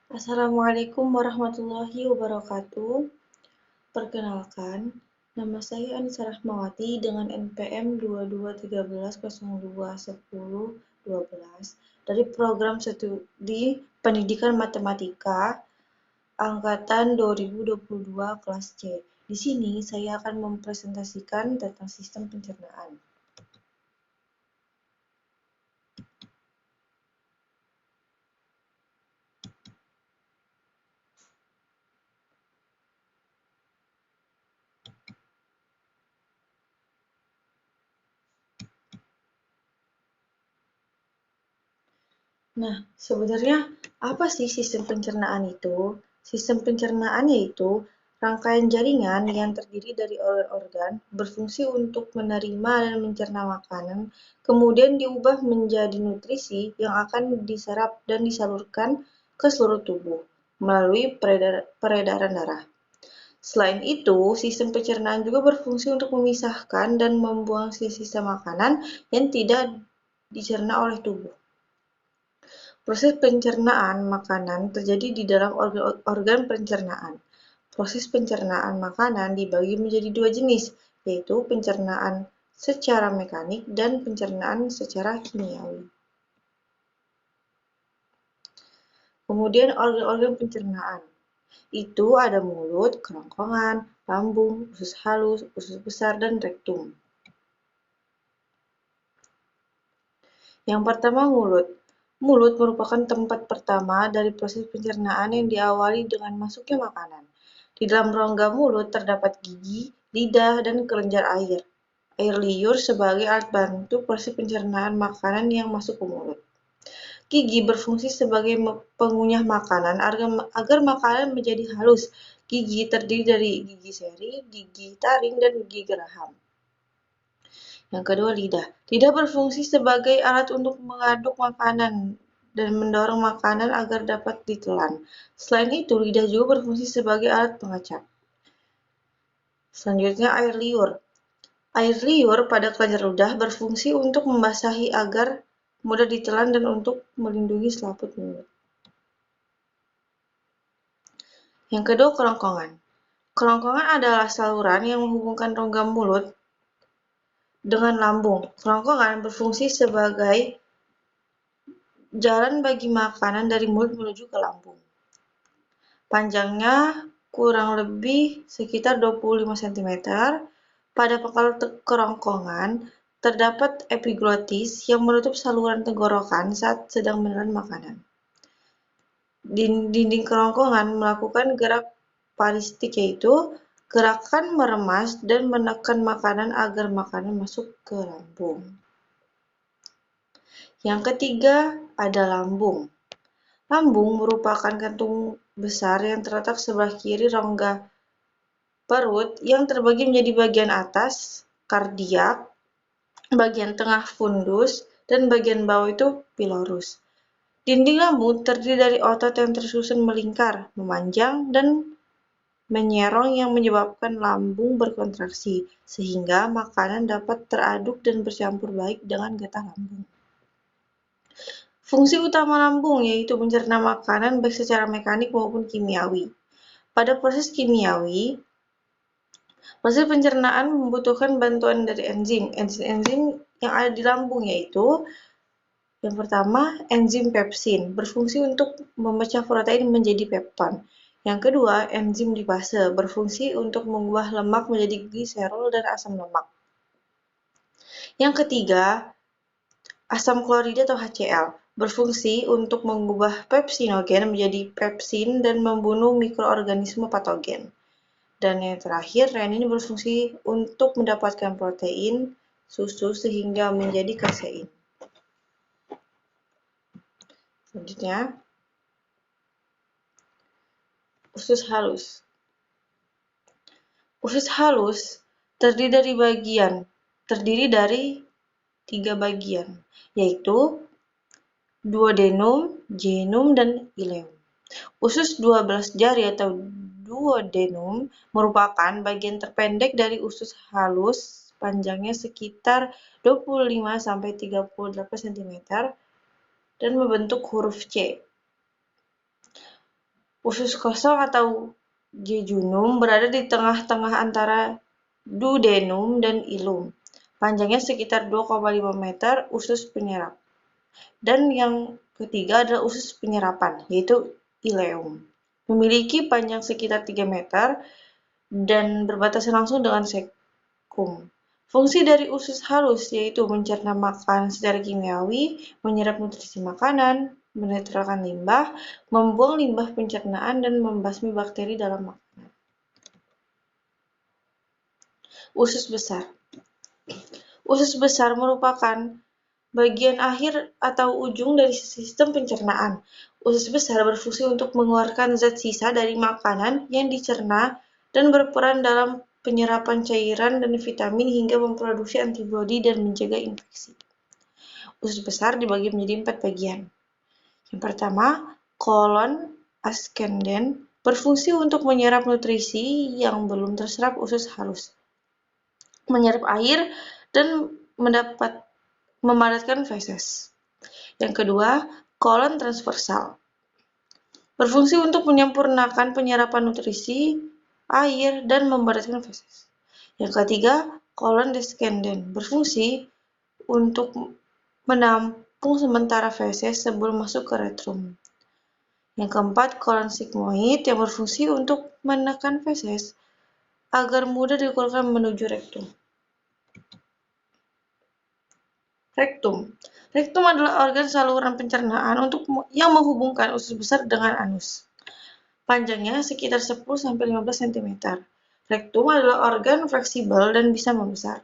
Assalamualaikum warahmatullahi wabarakatuh. Perkenalkan, nama saya Anissa Rahmawati dengan NPM 2213021012 dari Program Studi Pendidikan Matematika Angkatan 2022 kelas C. Di sini saya akan mempresentasikan tentang sistem pencernaan. Nah, sebenarnya apa sih sistem pencernaan itu? Sistem pencernaan yaitu rangkaian jaringan yang terdiri dari organ berfungsi untuk menerima dan mencerna makanan, kemudian diubah menjadi nutrisi yang akan diserap dan disalurkan ke seluruh tubuh melalui peredaran darah. Selain itu, sistem pencernaan juga berfungsi untuk memisahkan dan membuang sisa-sisa makanan yang tidak dicerna oleh tubuh. Proses pencernaan makanan terjadi di dalam organ pencernaan. Proses pencernaan makanan dibagi menjadi dua jenis, yaitu pencernaan secara mekanik dan pencernaan secara kimiawi. Kemudian organ-organ pencernaan. Itu ada mulut, kerongkongan, lambung, usus halus, usus besar, dan rektum. Yang pertama, mulut. Mulut merupakan tempat pertama dari proses pencernaan yang diawali dengan masuknya makanan. Di dalam rongga mulut terdapat gigi, lidah, dan kelenjar air. Air liur sebagai alat bantu proses pencernaan makanan yang masuk ke mulut. Gigi berfungsi sebagai pengunyah makanan agar makanan menjadi halus. Gigi terdiri dari gigi seri, gigi taring, dan gigi geraham. Yang kedua, lidah. Lidah berfungsi sebagai alat untuk mengaduk makanan dan mendorong makanan agar dapat ditelan. Selain itu, lidah juga berfungsi sebagai alat pengacak. Selanjutnya, air liur. Air liur pada kelenjar ludah berfungsi untuk membasahi agar mudah ditelan dan untuk melindungi selaput mulut. Yang kedua, kerongkongan. Kerongkongan adalah saluran yang menghubungkan rongga mulut dengan lambung. Kerongkongan berfungsi sebagai jalan bagi makanan dari mulut menuju ke lambung. Panjangnya kurang lebih sekitar 25 cm. Pada pangkal kerongkongan terdapat epiglotis yang menutup saluran tenggorokan saat sedang menelan makanan. Dinding kerongkongan melakukan gerak paristik, yaitu gerakan meremas dan menekan makanan agar makanan masuk ke lambung. Yang ketiga ada lambung. Lambung merupakan kantung besar yang terletak sebelah kiri rongga perut yang terbagi menjadi bagian atas, kardiak, bagian tengah fundus, dan bagian bawah itu pilorus. Dinding lambung terdiri dari otot yang tersusun melingkar, memanjang, dan menyerong yang menyebabkan lambung berkontraksi, sehingga makanan dapat teraduk dan bercampur baik dengan getah lambung. Fungsi utama lambung yaitu mencerna makanan baik secara mekanik maupun kimiawi. Pada proses kimiawi, proses pencernaan membutuhkan bantuan dari enzim. Enzim yang ada di lambung yaitu yang pertama, enzim pepsin berfungsi untuk memecah protein menjadi pepton. Yang kedua, enzim lipase berfungsi untuk mengubah lemak menjadi gliserol dan asam lemak. Yang ketiga, asam klorida atau HCl berfungsi untuk mengubah pepsinogen menjadi pepsin dan membunuh mikroorganisme patogen. Dan yang terakhir, renin berfungsi untuk mendapatkan protein susu sehingga menjadi kasein. Selanjutnya, usus halus. Usus halus terdiri dari 3 bagian, yaitu duodenum, jejunum, dan ileum. Usus 12 jari atau duodenum merupakan bagian terpendek dari usus halus, panjangnya sekitar 25–38 cm dan membentuk huruf C. Usus kosong atau jejunum berada di tengah-tengah antara duodenum dan ilum. Panjangnya sekitar 2,5 meter usus penyerap. Dan yang ketiga adalah usus penyerapan, yaitu ileum. Memiliki panjang sekitar 3 meter dan berbatasan langsung dengan sekum. Fungsi dari usus halus yaitu mencerna makanan secara kimiawi, menyerap nutrisi makanan, menetralkan limbah, membuang limbah pencernaan, dan membasmi bakteri dalam makanan. Usus besar. Usus besar merupakan bagian akhir atau ujung dari sistem pencernaan. Usus besar berfungsi untuk mengeluarkan zat sisa dari makanan yang dicerna dan berperan dalam penyerapan cairan dan vitamin hingga memproduksi antibodi dan mencegah infeksi. Usus besar dibagi menjadi 4 bagian. Yang pertama, kolon ascendens berfungsi untuk menyerap nutrisi yang belum terserap usus halus, menyerap air, dan memadatkan feses. Yang kedua, kolon transversal berfungsi untuk menyempurnakan penyerapan nutrisi, air, dan memadatkan feses. Yang ketiga, kolon descendens berfungsi untuk menampung sementara feses sebelum masuk ke retrum. Yang keempat, kolon sigmoid yang berfungsi untuk menekan feses agar mudah dikeluarkan menuju rektum. Rektum. Rektum adalah organ saluran pencernaan yang menghubungkan usus besar dengan anus. Panjangnya sekitar 10-15 cm. Rektum adalah organ fleksibel dan bisa membesar.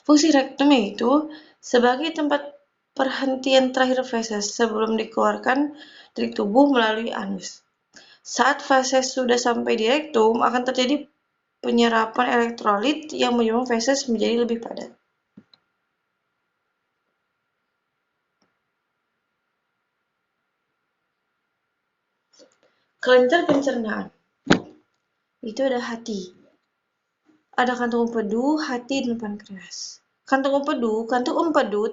Fungsi rektum yaitu sebagai tempat perhentian terakhir feses sebelum dikeluarkan dari tubuh melalui anus. Saat feses sudah sampai di rektum, akan terjadi penyerapan elektrolit yang menyumbang feses menjadi lebih padat. Kelenjar pencernaan. Itu ada hati. Ada kantung empedu, hati, dan pankreas. Kantung empedu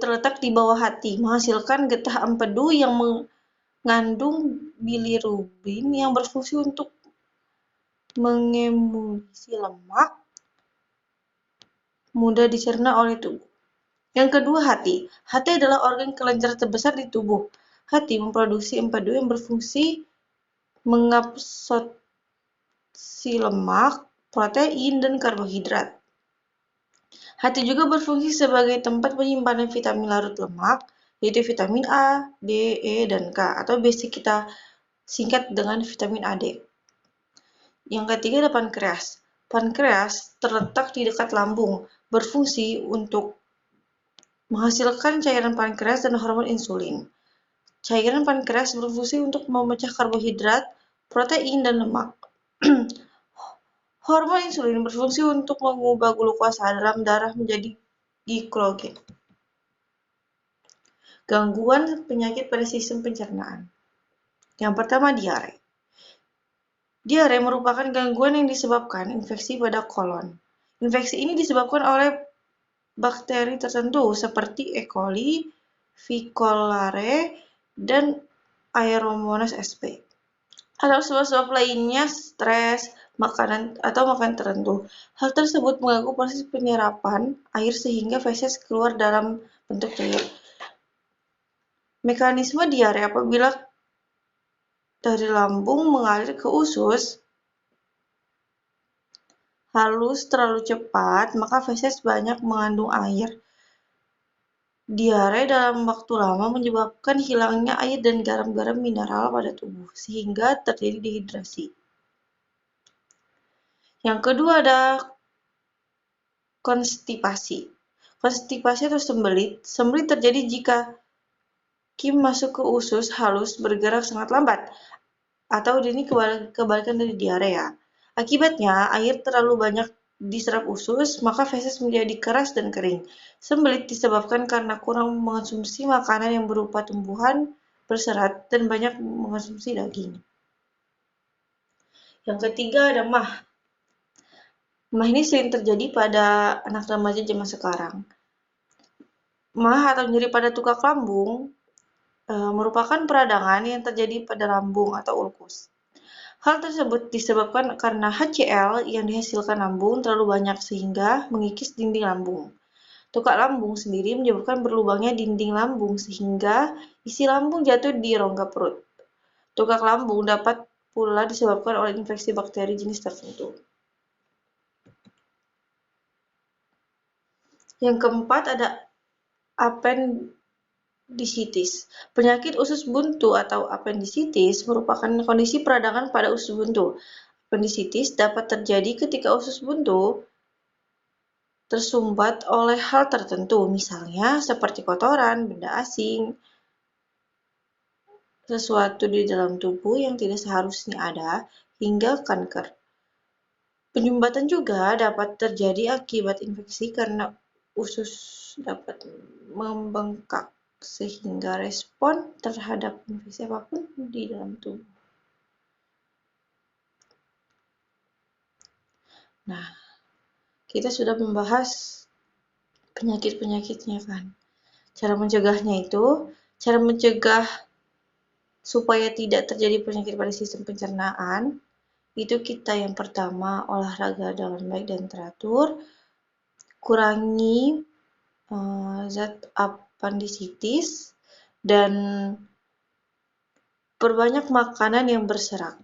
terletak di bawah hati, menghasilkan getah empedu yang mengandung bilirubin yang berfungsi untuk mengemulsi lemak mudah dicerna oleh tubuh. Yang kedua, hati. Hati adalah organ kelenjar terbesar di tubuh. Hati memproduksi empedu yang berfungsi mengabsorpsi lemak, protein, dan karbohidrat. Hati juga berfungsi sebagai tempat penyimpanan vitamin larut lemak, yaitu vitamin A, D, E, dan K, atau biasa kita singkat dengan vitamin AD. Yang ketiga ada pankreas. Pankreas terletak di dekat lambung, berfungsi untuk menghasilkan cairan pankreas dan hormon insulin. Cairan pankreas berfungsi untuk memecah karbohidrat, protein, dan lemak. Hormon insulin berfungsi untuk mengubah glukosa dalam darah menjadi glikrogen. Gangguan penyakit pada sistem pencernaan. Yang pertama, diare. Diare merupakan gangguan yang disebabkan infeksi pada kolon. Infeksi ini disebabkan oleh bakteri tertentu seperti E. coli, Faecolare, dan Aeromonas sp. Atau sebab-sebab lainnya stres, makanan tertentu. Hal tersebut mengganggu proses penyerapan air sehingga feses keluar dalam bentuk cair. Mekanisme diare apabila dari lambung mengalir ke usus halus terlalu cepat, maka feses banyak mengandung air. Diare dalam waktu lama menyebabkan hilangnya air dan garam-garam mineral pada tubuh, sehingga terjadi dehidrasi. Yang kedua ada konstipasi. Konstipasi atau sembelit. Sembelit terjadi jika kim masuk ke usus halus bergerak sangat lambat, atau ini kebalikan dari diare ya. Akibatnya, air terlalu banyak diserap usus, maka feses menjadi keras dan kering. Sembelit disebabkan karena kurang mengonsumsi makanan yang berupa tumbuhan berserat dan banyak mengonsumsi daging. Yang ketiga ada MAH. MAH ini sering terjadi pada anak remaja zaman sekarang. MAH atau nyeri pada tukak lambung merupakan peradangan yang terjadi pada lambung atau ulkus. Hal tersebut disebabkan karena HCl yang dihasilkan lambung terlalu banyak sehingga mengikis dinding lambung. Tukak lambung sendiri menyebabkan berlubangnya dinding lambung sehingga isi lambung jatuh di rongga perut. Tukak lambung dapat pula disebabkan oleh infeksi bakteri jenis tertentu. Yang keempat ada appendicitis. Penyakit usus buntu atau appendicitis merupakan kondisi peradangan pada usus buntu. Appendicitis dapat terjadi ketika usus buntu tersumbat oleh hal tertentu, misalnya seperti kotoran, benda asing, sesuatu di dalam tubuh yang tidak seharusnya ada, hingga kanker. Penyumbatan juga dapat terjadi akibat infeksi karena usus dapat membengkak sehingga respon terhadap infeksi apapun di dalam tubuh. Nah, kita sudah membahas penyakit-penyakitnya kan. Cara mencegah supaya tidak terjadi penyakit pada sistem pencernaan, itu kita yang pertama olahraga dengan baik dan teratur, kurangi zat appendicitis, dan perbanyak makanan yang berserat.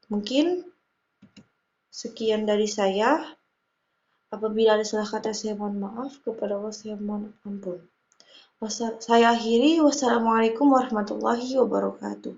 Mungkin sekian dari saya. Apabila ada salah kata, saya mohon maaf. Kepada Allah saya mohon ampun. Saya akhiri. Wassalamualaikum warahmatullahi wabarakatuh.